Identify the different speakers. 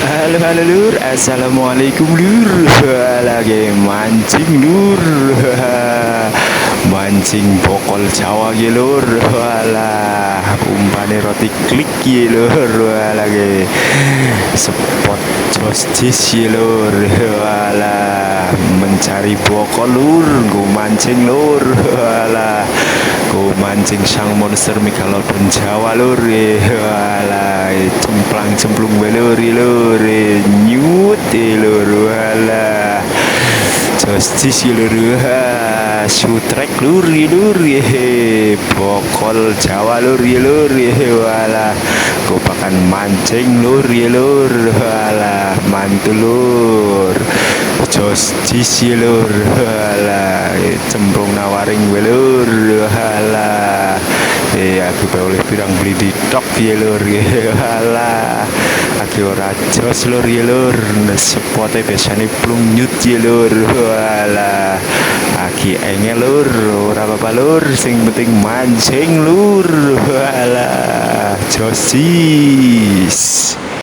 Speaker 1: Halo halo lur, assalamualaikum lur. Lagi mancing lur, mancing bokol Jawa ya lur. Walah, umpane roti klik ya lur. Lagi spot jostis ya lur. Walah, mencari bokol lur, gue mancing lur. Walah, gue mancing sang monster Megalodon Jawa lur. Walah, cemplang cemplung belur lur, nyut lur. Walah, justice lur. Sutrek lur lur, bokol Jawa lur lur. Walah, kopakan mancing lur lur. Walah, mantul lur, justice lur. Walah, cemplung nawaring belur. Walah, aku oleh pirang beli di tok ya lur. Walah, aku ora jos lur ya lur. Sepote biasane plung nyut ya lur. Walah, aki engel lur, ora apa-apa lur, sing penting mancing lur. Walah, josis.